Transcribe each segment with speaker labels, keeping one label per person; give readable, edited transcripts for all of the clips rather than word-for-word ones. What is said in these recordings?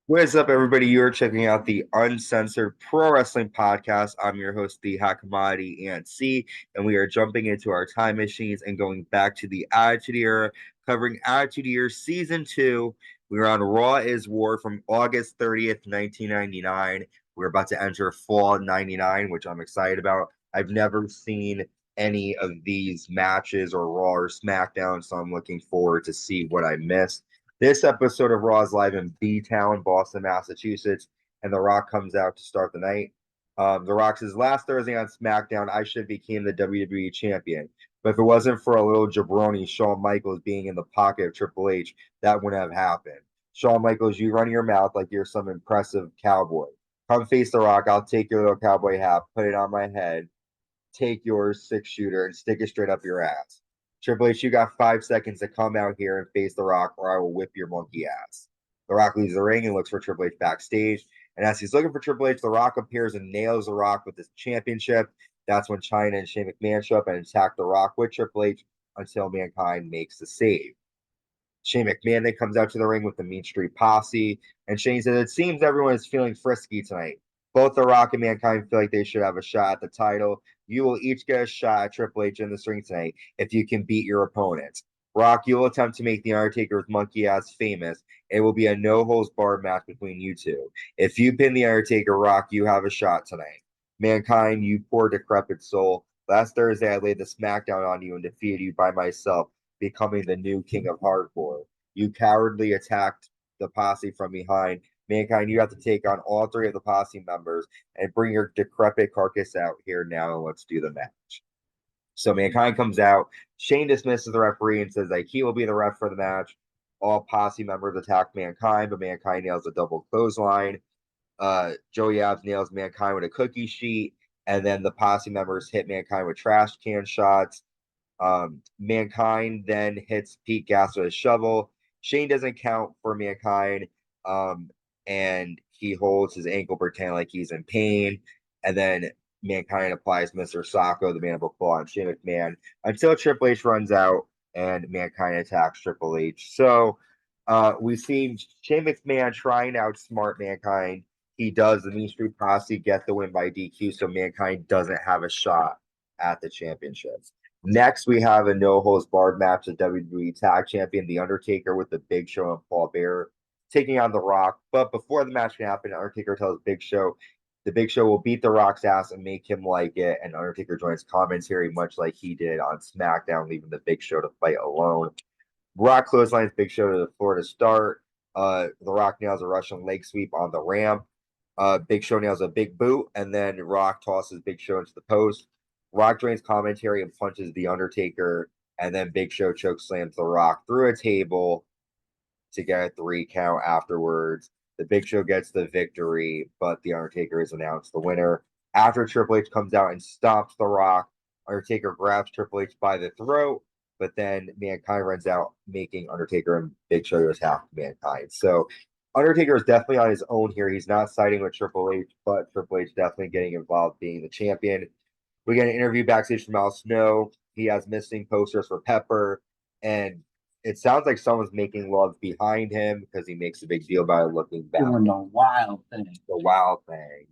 Speaker 1: What is up, everybody? You are checking out the Uncensored Pro Wrestling Podcast. I'm your host, the Hot Commodity Ant C, and we are jumping into our time machines and going back to the Attitude Era, covering Attitude Era Season 2. We are on Raw is War from August 30th, 1999. We're about to enter Fall 99, which I'm excited about. I've never seen any of these matches or Raw or SmackDown, so I'm looking forward to see what I missed. This episode of Raw is live in B-Town, Boston, Massachusetts, and The Rock comes out to start the night. The Rock says, last Thursday on SmackDown, I should have became the WWE Champion. But if it wasn't for a little jabroni, Shawn Michaels, being in the pocket of Triple H, that wouldn't have happened. Shawn Michaels, you run your mouth like you're some impressive cowboy. Come face The Rock. I'll take your little cowboy hat, put it on my head, take your six-shooter, and stick it straight up your ass. Triple H, you got 5 seconds to come out here and face The Rock, or I will whip your monkey ass. The Rock leaves the ring and looks for Triple H backstage. And as he's looking for Triple H, The Rock appears and nails The Rock with his championship. That's when Chyna and Shane McMahon show up and attack The Rock with Triple H until Mankind makes the save. Shane McMahon then comes out to the ring with the Mean Street Posse, and Shane says, it seems everyone is feeling frisky tonight. Both The Rock and Mankind feel like they should have a shot at the title. You will each get a shot at Triple H in this ring tonight if you can beat your opponents. Rock, you will attempt to make The Undertaker's monkey ass famous. It will be a no-holds-barred match between you two. If you pin The Undertaker, Rock, you have a shot tonight. Mankind, you poor decrepit soul. Last Thursday, I laid the smackdown on you and defeated you by myself, becoming the new king of hardcore. You cowardly attacked the posse from behind. Mankind, you have to take on all three of the posse members and bring your decrepit carcass out here now, and let's do the match. So Mankind comes out. Shane dismisses the referee and says like he will be the ref for the match. All posse members attack Mankind, but Mankind nails a double clothesline. Joey Abs nails Mankind with a cookie sheet, and then the posse members hit Mankind with trash can shots. Mankind then hits Pete Gas with a shovel. Shane doesn't count for Mankind, and he holds his ankle, pretend like he's in pain. And then Mankind applies Mr. Sacco, the mandible claw, on Shane McMahon until Triple H runs out and Mankind attacks Triple H. So we see Shane McMahon trying to outsmart Mankind. He does. The Mean Street Posse get the win by DQ, so Mankind doesn't have a shot at the championships. Next, we have a no holds barred match of WWE Tag Champion The Undertaker with the Big Show and Paul Bearer taking on The Rock. But before the match can happen, Undertaker tells Big Show the Big Show will beat The Rock's ass and make him like it. And Undertaker joins commentary, much like he did on SmackDown, leaving the Big Show to fight alone. Rock clotheslines Big Show to the floor to start. The Rock nails a Russian leg sweep on the ramp. Big Show nails a big boot, and then Rock tosses Big Show into the post. Rock drains commentary and punches The Undertaker, and then Big Show choke slams The Rock through a table to get a 3 count afterwards. The Big Show gets the victory, but The Undertaker is announced the winner. After Triple H comes out and stops The Rock, Undertaker grabs Triple H by the throat, but then Mankind runs out, making Undertaker and Big Show attack Mankind. So Undertaker is definitely on his own here. He's not siding with Triple H, but Triple H definitely getting involved being the champion. We get an interview backstage from Al Snow. He has missing posters for Pepper, and it sounds like someone's making love behind him because he makes a big deal about it looking back.
Speaker 2: Doing the wild thing.
Speaker 1: The wild thing.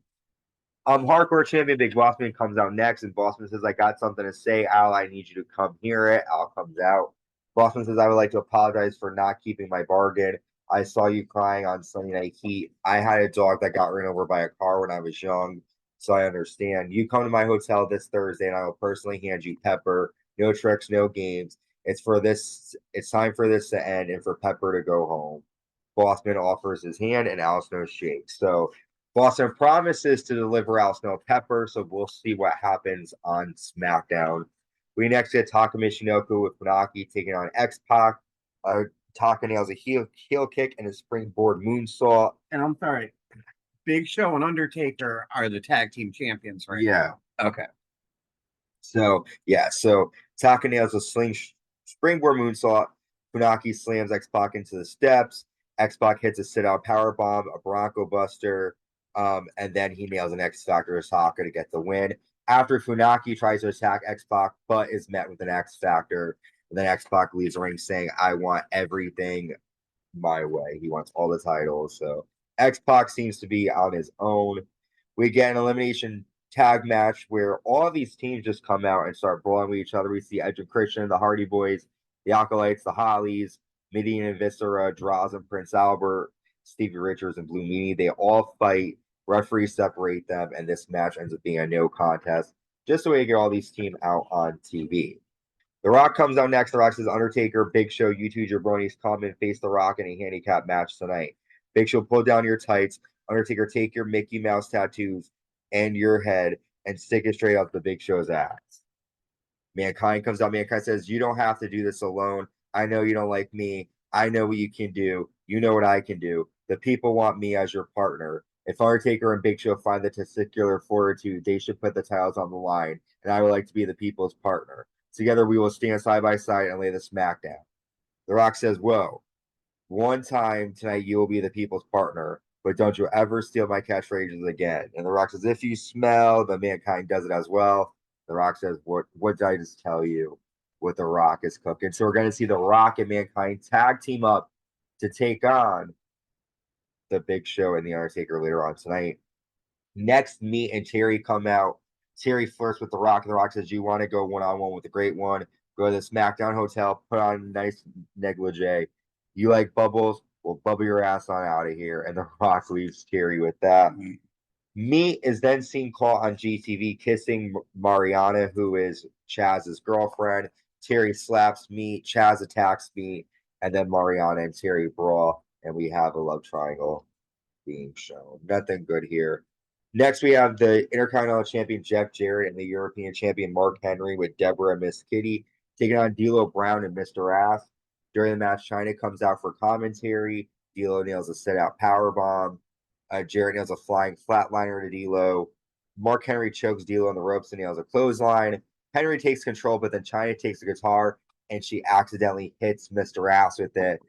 Speaker 1: Hardcore champion Big Bossman comes out next, and Bossman says, I got something to say. Al, I need you to come hear it. Al comes out. Bossman says, I would like to apologize for not keeping my bargain. I saw you crying on Sunday Night Heat. I had a dog that got run over by a car when I was young, so I understand. You come to my hotel this Thursday, and I will personally hand you Pepper. No tricks, no games. It's time for this to end and for Pepper to go home. Bossman offers his hand, and Al Snow shakes. So Boston promises to deliver Al Snow Pepper, so we'll see what happens on SmackDown. We next get Taka Michinoku with Funaki taking on X-Pac. Taka nails a heel kick and a springboard moonsault.
Speaker 2: And I'm sorry, Big Show and Undertaker are the tag team champions right
Speaker 1: now.
Speaker 2: Okay.
Speaker 1: So Taka nails a springboard moonsault. Funaki slams X-Pac into the steps. X-Pac hits a sit-out powerbomb, a Bronco Buster, and then he nails an X-Factor to Taka to get the win. After Funaki tries to attack X-Pac, but is met with an X-Factor. And then X-Pac leaves the ring saying, I want everything my way. He wants all the titles. So X-Pac seems to be on his own. We get an elimination tag match where all of these teams just come out and start brawling with each other. We see Edge and Christian, the Hardy Boys, the Acolytes, the Hollies, Mideon and Viscera, Droz and Prince Albert, Stevie Richards and Blue Meanie. They all fight. Referees separate them, and this match ends up being a no contest, just so we get all these teams out on TV. The Rock comes out next. The Rock says, Undertaker, Big Show, you two jabronis come and face The Rock in a handicap match tonight. Big Show, pull down your tights. Undertaker, take your Mickey Mouse tattoos and your head and stick it straight up the Big Show's ass. Mankind comes out. Mankind says, you don't have to do this alone. I know you don't like me. I know what you can do. You know what I can do. The people want me as your partner. If Undertaker and Big Show find the testicular fortitude, they should put the titles on the line, and I would like to be the people's partner. Together we will stand side by side and lay the SmackDown. The Rock says, whoa, one time tonight you will be the people's partner, but don't you ever steal my catchphrases again. And The Rock says, if you smell, the Mankind does it as well. The Rock says, what did I just tell you? What The Rock is cooking. So we're going to see The Rock and Mankind tag team up to take on the Big Show and the Undertaker later on tonight. Next, Meat and Terri come out. Terri flirts with The Rock, and The Rock says, you want to go one-on-one with the Great One? Go to the SmackDown hotel, put on a nice negligee. You like bubbles? Well, bubble your ass on out of here. And The Rock leaves Terri with that. Meat is then seen caught on GTV kissing Marianna, who is Chaz's girlfriend. Terri slaps Meat. Chaz attacks Meat. And then Marianna and Terri brawl. And we have a love triangle being shown. Nothing good here. Next, we have the Intercontinental Champion Jeff Jarrett and the European Champion Mark Henry with Deborah and Miss Kitty taking on D'Lo Brown and Mr. Ass. During the match, China comes out for commentary. D'Lo nails a set-out powerbomb. Jarrett nails a flying flatliner to D'Lo. Mark Henry chokes D'Lo on the ropes and nails a clothesline. Henry takes control, but then China takes the guitar and she accidentally hits Mr. Ass with it,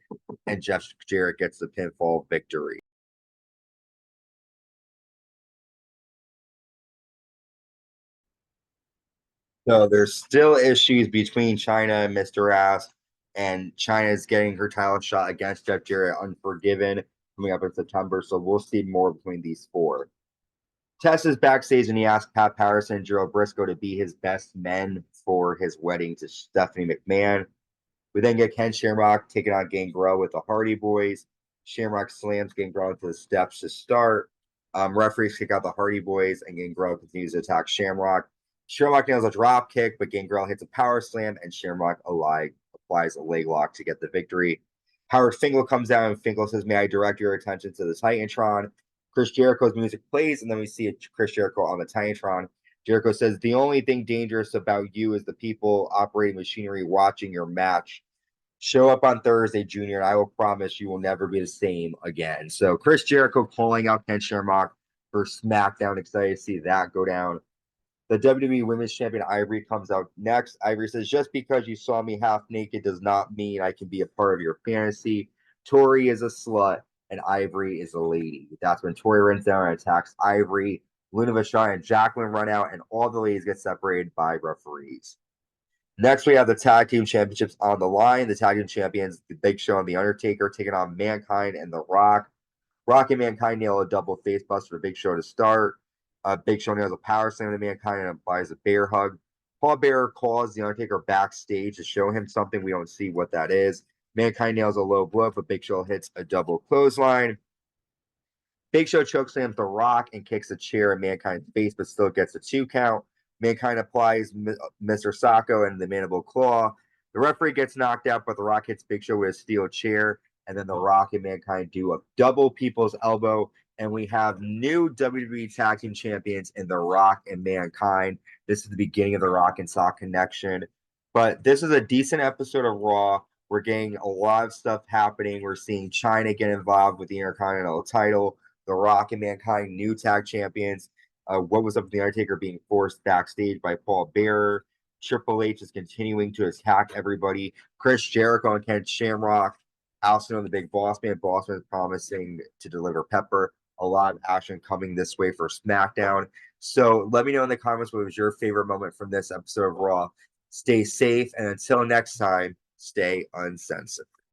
Speaker 1: and Jeff Jarrett gets the pinfall victory. So there's still issues between China and Mr. Ass, and China is getting her title shot against Jeff Jarrett Unforgiven coming up in September. So we'll see more between these four. Tess is backstage and he asks Pat Patterson and Gerald Briscoe to be his best men for his wedding to Stephanie McMahon. We then get Ken Shamrock taking on Gangrel with the Hardy Boys. Shamrock slams Gangrel into the steps to start. Referees kick out the Hardy Boys, and Gangrel continues to attack Shamrock. Shamrock nails a drop kick, but Gangrel hits a power slam, and Shamrock applies a leg lock to get the victory. Howard Finkel comes out, and Finkel says, may I direct your attention to the Titantron? Chris Jericho's music plays, and then we see Chris Jericho on the Titantron. Jericho says, the only thing dangerous about you is the people operating machinery watching your match. Show up on Thursday, Junior, and I will promise you will never be the same again. So Chris Jericho calling out Ken Shamrock for SmackDown. Excited to see that go down. The WWE Women's Champion Ivory comes out next. Ivory says, just because you saw me half naked does not mean I can be a part of your fantasy. Tori is a slut, and Ivory is a lady. That's when Tori runs down and attacks Ivory. Luna Vachon and Jacqueline run out, and all the ladies get separated by referees. Next, we have the Tag Team Championships on the line. The Tag Team Champions, the Big Show and the Undertaker, taking on Mankind and The Rock. Rock and Mankind nail a double face buster to Big Show to start. Big Show nails a power slam to Mankind and applies a bear hug. Paul Bearer calls the Undertaker backstage to show him something. We don't see what that is. Mankind nails a low blow, but Big Show hits a double clothesline. Big Show chokeslams The Rock and kicks a chair in Mankind's face, but still gets a 2 count. Mankind applies Mr. Sacco and the mandible claw. The referee gets knocked out, but The Rock hits Big Show with a steel chair. And then The Rock and Mankind do a double people's elbow. And we have new WWE Tag Team Champions in The Rock and Mankind. This is the beginning of the Rock and Sock connection. But this is a decent episode of Raw. We're getting a lot of stuff happening. We're seeing China get involved with the Intercontinental title. The Rock and Mankind, new tag champions. What was up with the Undertaker being forced backstage by Paul Bearer? Triple H is continuing to attack everybody. Chris Jericho and Ken Shamrock. Austin on the Big Boss Man. Boss Man is promising to deliver Pepper. A lot of action coming this way for SmackDown. So let me know in the comments what was your favorite moment from this episode of Raw. Stay safe, and until next time, stay uncensored.